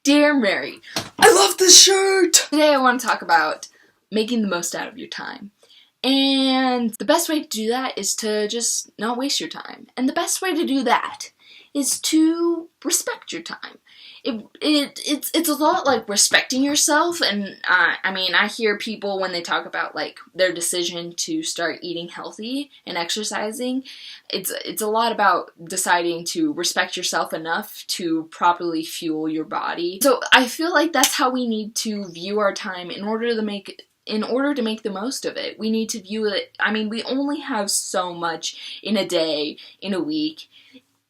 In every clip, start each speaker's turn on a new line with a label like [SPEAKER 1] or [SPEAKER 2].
[SPEAKER 1] Dear Mary, I love this shirt! Today I want to talk about making the most out of your time. And the best way to do that is to just not waste your time. And the best way to do that is to respect your time. It's a lot like respecting yourself, and I hear people when they talk about like their decision to start eating healthy and exercising, it's a lot about deciding to respect yourself enough to properly fuel your body. So I feel like that's how we need to view our time in order to make the most of it. We need to view it, we only have so much in a day, in a week,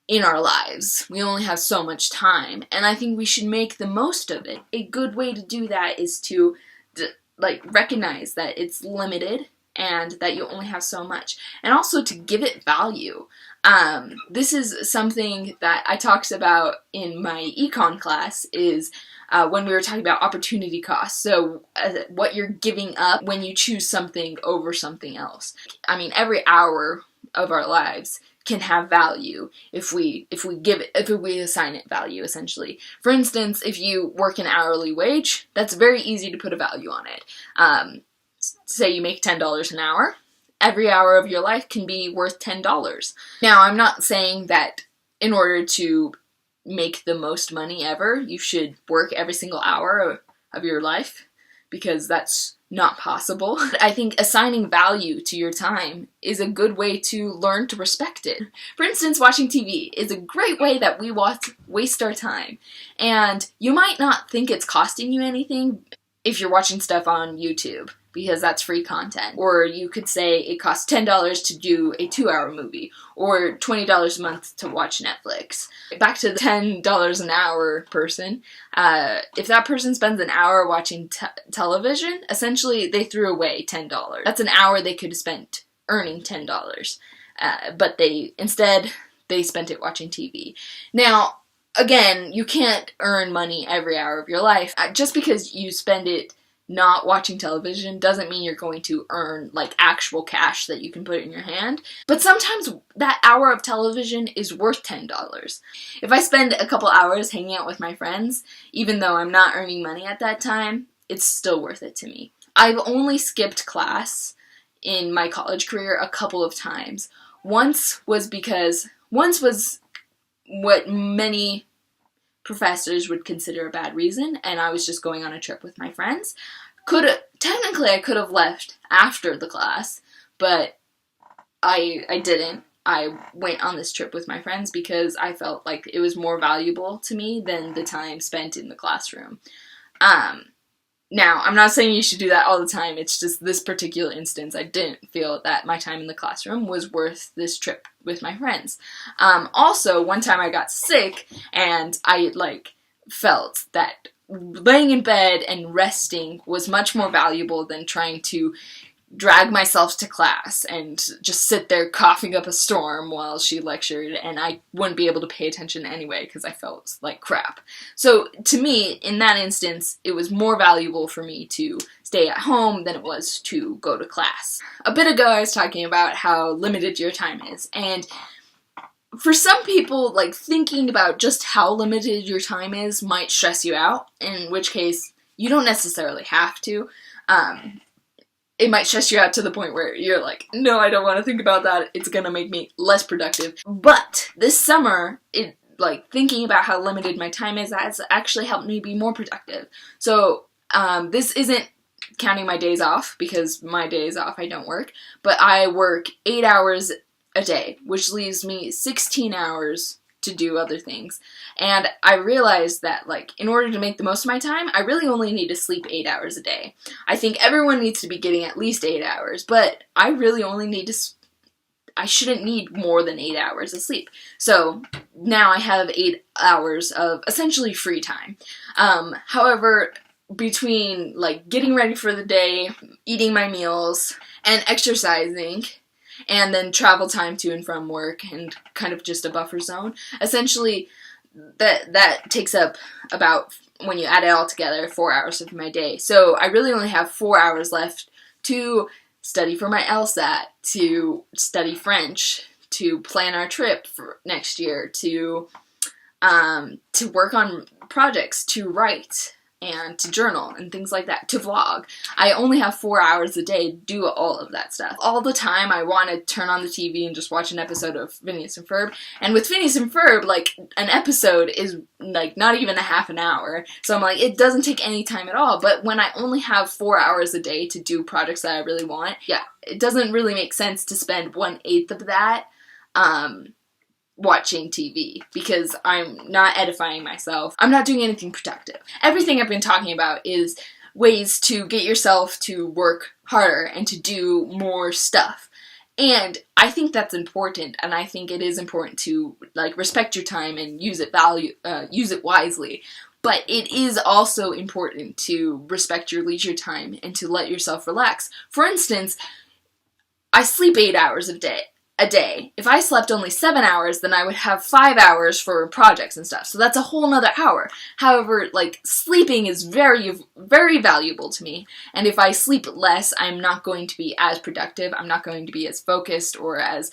[SPEAKER 1] in our lives. We only have so much time, and I think we should make the most of it. A good way to do that is to recognize that it's limited and that you only have so much, and also to give it value. This is something that I talked about in my econ class, is when we were talking about opportunity costs. So what you're giving up when you choose something over something else. Every hour of our lives can have value if we assign it value, essentially. For instance, if you work an hourly wage, that's very easy to put a value on it. Say you make $10 an hour, every hour of your life can be worth $10. Now, I'm not saying that in order to make the most money ever, you should work every single hour of your life, because that's not possible. I think assigning value to your time is a good way to learn to respect it. For instance, watching TV is a great way that we waste our time. And you might not think it's costing you anything if you're watching stuff on YouTube, because that's free content. Or you could say it costs $10 to do a 2-hour movie, or $20 a month to watch Netflix. Back to the $10 an hour person, if that person spends an hour watching television, essentially they threw away $10. That's an hour they could have spent earning $10, but they spent it watching TV. Now, again, you can't earn money every hour of your life. Just because you spend it not watching television doesn't mean you're going to earn actual cash that you can put in your hand. But sometimes that hour of television is worth $10. If I spend a couple hours hanging out with my friends, even though I'm not earning money at that time, it's still worth it to me. I've only skipped class in my college career a couple of times. Once was what many professors would consider a bad reason, and I was just going on a trip with my friends. Technically I could have left after the class, but I didn't. I went on this trip with my friends because I felt like it was more valuable to me than the time spent in the classroom. Now, I'm not saying you should do that all the time. It's just this particular instance, I didn't feel that my time in the classroom was worth this trip with my friends. Also, one time I got sick, and I, felt that laying in bed and resting was much more valuable than trying to drag myself to class and just sit there coughing up a storm while she lectured, and I wouldn't be able to pay attention anyway because I felt like crap. So to me, in that instance, it was more valuable for me to stay at home than it was to go to class. A bit ago I was talking about how limited your time is, and for some people, thinking about just how limited your time is might stress you out, in which case you don't necessarily have to. It might stress you out to the point where you're like, no, I don't want to think about that. It's gonna make me less productive. But this summer, thinking about how limited my time is, has actually helped me be more productive. So, this isn't counting my days off, because my days off I don't work, but I work 8 hours a day, which leaves me 16 hours to do other things. And I realized that, in order to make the most of my time, I really only need to sleep 8 hours a day. I think everyone needs to be getting at least 8 hours, but I really only I shouldn't need more than 8 hours of sleep. So now I have 8 hours of essentially free time. However, between, getting ready for the day, eating my meals, and exercising, and then travel time to and from work, and kind of just a buffer zone. Essentially, that takes up about, when you add it all together, 4 hours of my day. So I really only have 4 hours left to study for my LSAT, to study French, to plan our trip for next year, to to work on projects, to write, and to journal, and things like that, to vlog. I only have 4 hours a day to do all of that stuff. All the time I want to turn on the TV and just watch an episode of Phineas and Ferb, and with Phineas and Ferb, like, an episode is, like, not even a half an hour, so I'm like, it doesn't take any time at all. But when I only have 4 hours a day to do projects that I really want, yeah, it doesn't really make sense to spend 1/8 of that, watching TV, because I'm not edifying myself. I'm not doing anything productive. Everything I've been talking about is ways to get yourself to work harder and to do more stuff. And I think that's important, and I think it is important to, like, respect your time and use it wisely. But it is also important to respect your leisure time and to let yourself relax. For instance, I sleep 8 hours a day. If I slept only 7 hours, then I would have 5 hours for projects and stuff. So that's a whole nother hour. However, like, sleeping is very, very valuable to me. And if I sleep less, I'm not going to be as productive. I'm not going to be as focused or as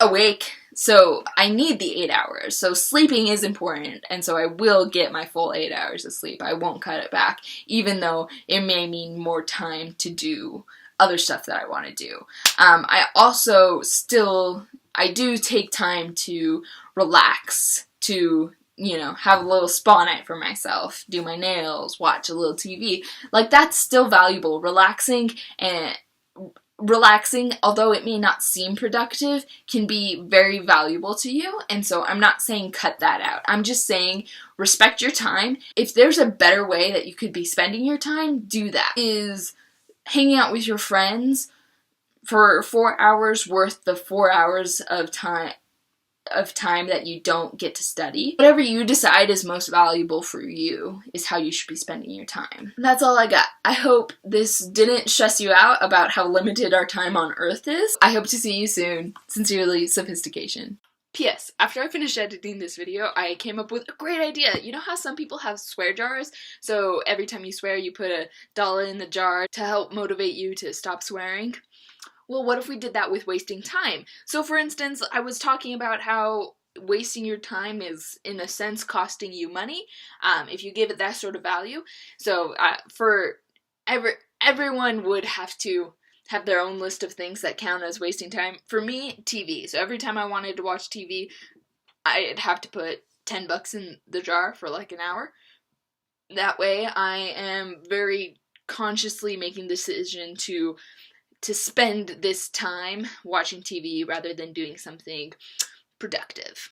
[SPEAKER 1] awake. So I need the 8 hours. So sleeping is important. And so I will get my full 8 hours of sleep. I won't cut it back, even though it may mean more time to do other stuff that I want to do. I also I do take time to relax, to, you know, have a little spa night for myself, do my nails, watch a little TV. Like, that's still valuable. Relaxing, although it may not seem productive, can be very valuable to you, and so I'm not saying cut that out. I'm just saying respect your time. If there's a better way that you could be spending your time, do that. Is hanging out with your friends for 4 hours worth the 4 hours of time that you don't get to study. Whatever you decide is most valuable for you is how you should be spending your time. And that's all I got. I hope this didn't stress you out about how limited our time on Earth is. I hope to see you soon. Sincerely, Sophistication. P.S. After I finished editing this video, I came up with a great idea. You know how some people have swear jars? So every time you swear, you put $1 in the jar to help motivate you to stop swearing? Well, what if we did that with wasting time? So for instance, I was talking about how wasting your time is, in a sense, costing you money, if you give it that sort of value. So everyone would have to have their own list of things that count as wasting time. For me, TV. So every time I wanted to watch TV, I'd have to put $10 in the jar for like an hour. That way, I am very consciously making the decision to spend this time watching TV rather than doing something productive.